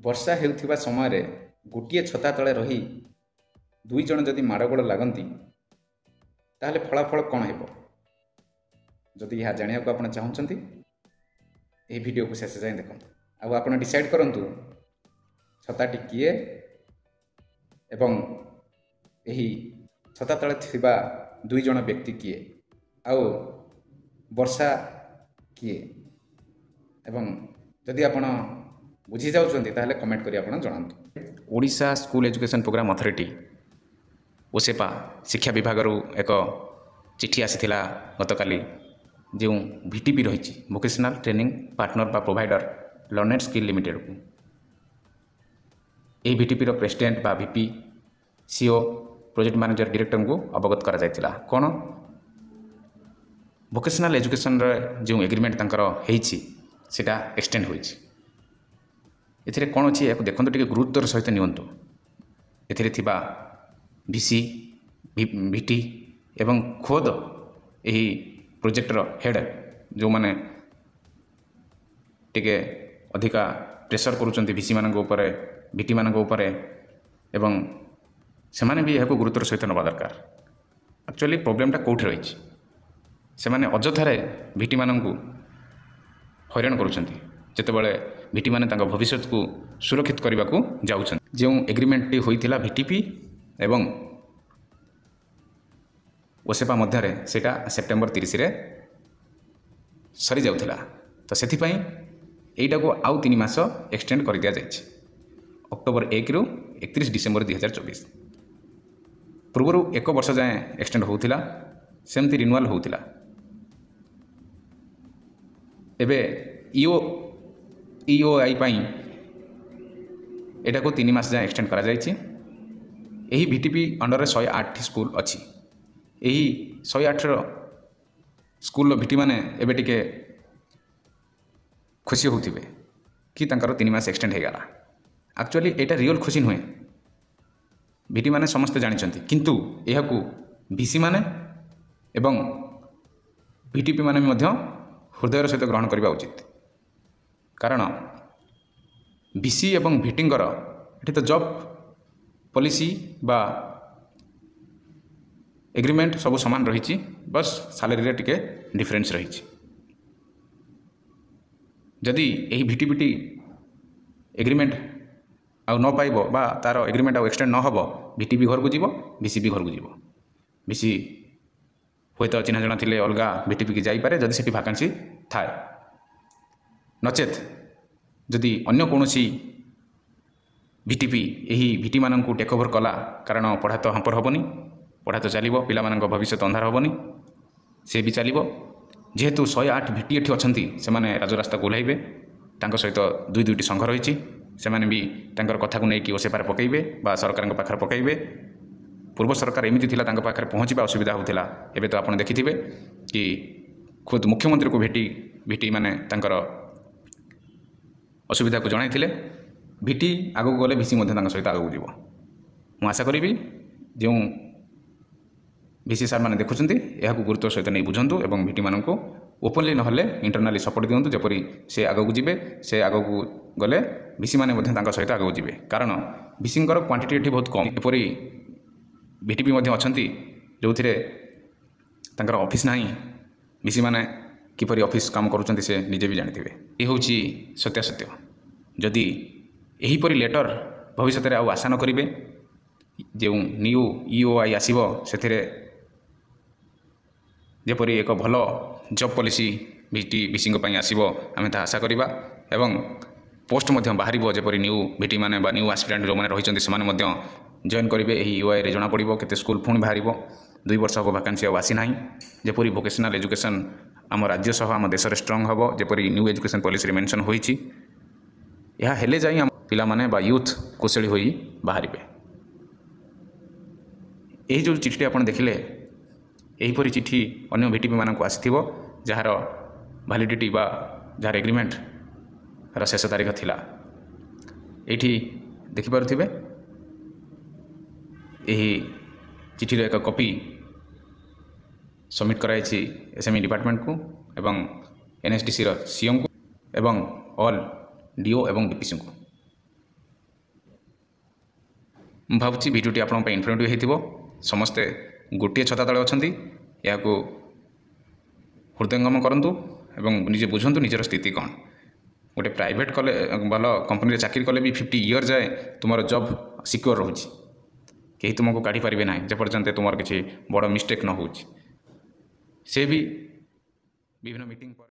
ବର୍ଷା ହେଉଥିବା ସମୟରେ ଗୋଟିଏ ଛତା ତଳେ ରହି ଦୁଇ ଜଣ ଯଦି ମାଡ଼ଗୋଳ ଲାଗନ୍ତି ତାହେଲେ ଫଳାଫଳ କ'ଣ ହେବ? ଯଦି ଏହା ଜାଣିବାକୁ ଆପଣ ଚାହୁଁଛନ୍ତି ଏହି ଭିଡ଼ିଓକୁ ଶେଷ ଯାଏଁ ଦେଖନ୍ତୁ ଆଉ ଆପଣ ଡିସାଇଡ୍ କରନ୍ତୁ ଛତାଟି କିଏ ଏବଂ ଏହି ଛତା ତଳେ ଥିବା ଦୁଇ ଜଣ ବ୍ୟକ୍ତି କିଏ ଆଉ ବର୍ଷା କିଏ। ଏବଂ ଯଦି ଆପଣ ବୁଝି ଯାଉଛନ୍ତି ତାହେଲେ କମେଣ୍ଟ କରି ଆପଣ ଜଣାନ୍ତୁ। Odisha school education programme authority OSEPA ଶିକ୍ଷା ବିଭାଗରୁ ଏକ ଚିଠି ଆସିଥିଲା ଗତକାଲି ଯେଉଁ ଭିଟିପି ରହିଛି ଭୋକେସନାଲ ଟ୍ରେନିଂ ପାର୍ଟନର ବା ପ୍ରୋଭାଇଡର ଲର୍ନେଡ୍ ସ୍କିଲ୍ ଲିମିଟେଡକୁ। ଏହି ଭିଟିପିର ପ୍ରେସିଡେଣ୍ଟ ବା ଭିପି ସିଓ ପ୍ରୋଜେକ୍ଟ ମ୍ୟାନେଜର ଡିରେକ୍ଟରଙ୍କୁ ଅବଗତ କରାଯାଇଥିଲା। କ'ଣ ଭୋକେସନାଲ ଏଜୁକେସନ୍ର ଯେଉଁ ଏଗ୍ରିମେଣ୍ଟ ତାଙ୍କର ହେଇଛି ସେଇଟା ଏକ୍ସଟେଣ୍ଡ ହୋଇଛି। ଏଥିରେ କ'ଣ ଅଛି ଏହାକୁ ଦେଖନ୍ତୁ, ଟିକେ ଗୁରୁତ୍ୱର ସହିତ ନିଅନ୍ତୁ। ଏଥିରେ ଥିବା ଭିସି ଭିଟି ଏବଂ ଖୋଦ ଏହି ପ୍ରୋଜେକ୍ଟର ହେଡ଼ ଯେଉଁମାନେ ଟିକେ ଅଧିକା ପ୍ରେସର କରୁଛନ୍ତି ଭିସିମାନଙ୍କ ଉପରେ ଭିଟିମାନଙ୍କ ଉପରେ ଏବଂ ସେମାନେ ବି ଏହାକୁ ଗୁରୁତ୍ୱର ସହିତ ନେବା ଦରକାର। ଆକ୍ଚୁଆଲି ପ୍ରୋବ୍ଲେମଟା କେଉଁଠି ରହିଛି? ସେମାନେ ଅଯଥାରେ ଭିଟିମାନଙ୍କୁ ହଇରାଣ କରୁଛନ୍ତି ଯେତେବେଳେ ଭିଟିମାନେ ତାଙ୍କ ଭବିଷ୍ୟତକୁ ସୁରକ୍ଷିତ କରିବାକୁ ଯାଉଛନ୍ତି। ଯେଉଁ ଏଗ୍ରିମେଣ୍ଟଟି ହୋଇଥିଲା ଭିଟିପି ଏବଂ ଓସେପା ମଧ୍ୟରେ ସେଇଟା ସେପ୍ଟେମ୍ବର 30ରେ ସରିଯାଉଥିଲା, ତ ସେଥିପାଇଁ ଏଇଟାକୁ ଆଉ 3 ମାସ ଏକ୍ସଟେଣ୍ଡ କରିଦିଆଯାଇଛି ଅକ୍ଟୋବର 1ରୁ 31 ଡିସେମ୍ବର 2024। ପୂର୍ବରୁ 1 ବର୍ଷ ଯାଏଁ ଏକ୍ସଟେଣ୍ଡ ହେଉଥିଲା, ସେମିତି ରିନ୍ୟୁଆଲ୍ ହେଉଥିଲା। ଏବେ ଇଓଆଇ ପାଇଁ ଏଟାକୁ 3 ମାସ ଯାଏଁ ଏକ୍ସଟେଣ୍ଡ କରାଯାଇଛି। ଏହି ଭିଟିପି ଅଣ୍ଡରରେ 108 ସ୍କୁଲ ଅଛି। ଏହି 108ର ସ୍କୁଲର ଭିଟିମାନେ ଏବେ ଟିକେ ଖୁସି ହେଉଥିବେ କି ତାଙ୍କର 3 ମାସ ଏକ୍ସଟେଣ୍ଡ ହୋଇଗଲା। ଆକ୍ଚୁଆଲି ଏଇଟା ରିଅଲ୍ ଖୁସି ନୁହେଁ, ଭିଟିମାନେ ସମସ୍ତେ ଜାଣିଛନ୍ତି, କିନ୍ତୁ ଏହାକୁ ଭିସିମାନେ ଏବଂ ଭିଟିପି ମାନେ ମଧ୍ୟ ହୃଦୟର ସହିତ ଗ୍ରହଣ କରିବା ଉଚିତ। କାରଣ ଭିସି ଏବଂ ଭିଟିଙ୍କର ଏଠି ତ ଜବ୍ ପଲିସି ବା ଏଗ୍ରିମେଣ୍ଟ ସବୁ ସମାନ ରହିଛି, ବସ୍ ସାଲାରୀରେ ଟିକେ ଡିଫରେନ୍ସ ରହିଛି। ଯଦି ଏହି ଭିଟିପିଟି ଏଗ୍ରିମେଣ୍ଟ ଆଉ ନ ପାଇବ ବା ତା'ର ଏଗ୍ରିମେଣ୍ଟ ଆଉ ଏକ୍ସଟେଣ୍ଡ ନ ହେବ, ଭିଟିପି ଘରକୁ ଯିବ, ଭିସି ବି ଘରକୁ ଯିବ। ଭିସି ହୁଏତ ଚିହ୍ନା ଜଣା ଥିଲେ ଅଲଗା ଭିଟିପିକି ଯାଇପାରେ ଯଦି ସେଠି ଭାକାନ୍ସି ଥାଏ, ନଚେତ୍ ଯଦି ଅନ୍ୟ କୌଣସି ଭିଟିପି ଏହି ଭିଟିମାନଙ୍କୁ ଟେକ୍ ଓଭର କଲା, କାରଣ ପଢ଼ା ତ ହାମ୍ପର ହେବନି, ପଢ଼ା ତ ଚାଲିବ, ପିଲାମାନଙ୍କ ଭବିଷ୍ୟତ ଅନ୍ଧାର ହେବନି, ସେ ବି ଚାଲିବ। ଯେହେତୁ 108 ଭିଟି ଏଠି ଅଛନ୍ତି, ସେମାନେ ରାଜରାସ୍ତାକୁ ଓହ୍ଲାଇବେ, ତାଙ୍କ ସହିତ 2ଟି ସଂଘ ରହିଛି, ସେମାନେ ବି ତାଙ୍କର କଥାକୁ ନେଇକି ଓସେପାରେ ପକାଇବେ ବା ସରକାରଙ୍କ ପାଖରେ ପକାଇବେ। ପୂର୍ବ ସରକାର ଏମିତି ଥିଲା, ତାଙ୍କ ପାଖରେ ପହଞ୍ଚିବା ଅସୁବିଧା ହେଉଥିଲା। ଏବେ ତ ଆପଣ ଦେଖିଥିବେ କି ଖୁଦ ମୁଖ୍ୟମନ୍ତ୍ରୀକୁ ଭିଟି ମାନେ ତାଙ୍କର ଅସୁବିଧାକୁ ଜଣାଇଥିଲେ। ଭିଟି ଆଗକୁ ଗଲେ ଭିସି ମଧ୍ୟ ତାଙ୍କ ସହିତ ଆଗକୁ ଯିବ। ମୁଁ ଆଶା କରିବି ଯେଉଁ ଭିସି ସାର୍ମାନେ ଦେଖୁଛନ୍ତି ଏହାକୁ ଗୁରୁତ୍ୱ ସହିତ ନେଇ ବୁଝନ୍ତୁ ଏବଂ ଭିଟିମାନଙ୍କୁ ଓପନଲି ନହେଲେ ଇଣ୍ଟରନାଲି ସପୋର୍ଟ ଦିଅନ୍ତୁ, ଯେପରି ସେ ଆଗକୁ ଯିବେ। ସେ ଆଗକୁ ଗଲେ ଭିସିମାନେ ମଧ୍ୟ ତାଙ୍କ ସହିତ ଆଗକୁ ଯିବେ, କାରଣ ଭିସିଙ୍କର କ୍ୱାଣ୍ଟିଟି ଏଠି ବହୁତ କମ୍। ଏପରି ଭିଟିପି ମଧ୍ୟ ଅଛନ୍ତି ଯେଉଁଥିରେ ତାଙ୍କର ଅଫିସ୍ ନାହିଁ, ଭିସିମାନେ କିପରି ଅଫିସ୍ କାମ କରୁଛନ୍ତି ସେ ନିଜେ ବି ଜାଣିଥିବେ। ଏ ହେଉଛି ସତ୍ୟାସତ୍ୟ। ଯଦି ଏହିପରି ଲେଟର ଭବିଷ୍ୟତରେ ଆଉ ଆଶା ନ କରିବେ, ଯେଉଁ ନ୍ୟୁ ଇଓଆଇ ଆସିବ ସେଥିରେ ଯେପରି ଏକ ଭଲ ଜବ୍ ପଲିସି ଭିସିଙ୍କ ପାଇଁ ଆସିବ, ଆମେ ତାହା ଆଶା କରିବା ଏବଂ ପୋଷ୍ଟ ମଧ୍ୟ ବାହାରିବ, ଯେପରି ନ୍ୟୁ ଭିଟିମାନେ ବା ନ୍ୟୁ ଆସ୍ପିରାଣ୍ଟ ଯେଉଁମାନେ ରହିଛନ୍ତି ସେମାନେ ମଧ୍ୟ ଜଏନ୍ କରିବେ। ଏହି ଇଓଆଇରେ ଜଣାପଡ଼ିବ କେତେ ସ୍କୁଲ ପୁଣି ବାହାରିବ। 2 ବର୍ଷ ହେବ ଭାକାନ୍ସି ଆଉ ଆସିନାହିଁ। ଯେପରି ଭୋକେସନାଲ ଏଜୁକେସନ୍ ଆମ ରାଜ୍ୟ ସହ ଆମ ଦେଶରେ ଷ୍ଟ୍ରଙ୍ଗ ହେବ, ଯେପରି ନ୍ୟୁ ଏଜୁକେସନ୍ ପଲିସିରେ ମେନସନ୍ ହୋଇଛି, ଏହା ହେଲେ ଯାଇ ଆମ ପିଲାମାନେ ବା ୟୁଥ୍ କୁଶଳୀ ହୋଇ ବାହାରିବେ। ଏହି ଯେଉଁ ଚିଠିଟି ଆପଣ ଦେଖିଲେ, ଏହିପରି ଚିଠି ଅନ୍ୟ ଭିଟିପିମାନଙ୍କୁ ଆସିଥିବ ଯାହାର ଭ୍ୟାଲିଡ଼ିଟି ବା ଯାହାର ଏଗ୍ରିମେଣ୍ଟର ଶେଷ ତାରିଖ ଥିଲା। ଏଇଠି ଦେଖିପାରୁଥିବେ ଏହି ଚିଠିର ଏକ କପି ସବମିଟ୍ କରାଯାଇଛି ଏସ୍ଏମ୍ଇ ଡିପାର୍ଟମେଣ୍ଟକୁ ଏବଂ ଏନ୍ଏସ୍ଡିସିର ସିଓଙ୍କୁ ଏବଂ ଅଲ୍ ଡିଓ ଏବଂ ଡିପିସିଙ୍କୁ। ମୁଁ ଭାବୁଛି ଭିଡ଼ିଓଟି ଆପଣଙ୍କ ପାଇଁ ଇନଫର୍ମେଟିଭ୍ ହେଇଥିବ। ସମସ୍ତେ ଗୋଟିଏ ଛତା ତଳେ ଅଛନ୍ତି, ଏହାକୁ ହୃଦୟଙ୍ଗମ କରନ୍ତୁ ଏବଂ ନିଜେ ବୁଝନ୍ତୁ ନିଜର ସ୍ଥିତି କ'ଣ। ଗୋଟେ ପ୍ରାଇଭେଟ୍ କଲେ ଭଲ କମ୍ପାନୀରେ ଚାକିରି କଲେ ବି 50 ଇୟର୍ ଯାଏ ତୁମର ଜବ୍ ସିକ୍योर ରହୁଛି। କେହି ତୁମକୁ କାଢ଼ିପାରିବେ ନାହିଁ ଯେପର୍ଯ୍ୟନ୍ତ ତୁମର କିଛି ବଡ଼ ମିଷ୍ଟେକ୍ ନ ହେଉଛି। ସେ ବି ବିଭିନ୍ନ ମିଟିଂ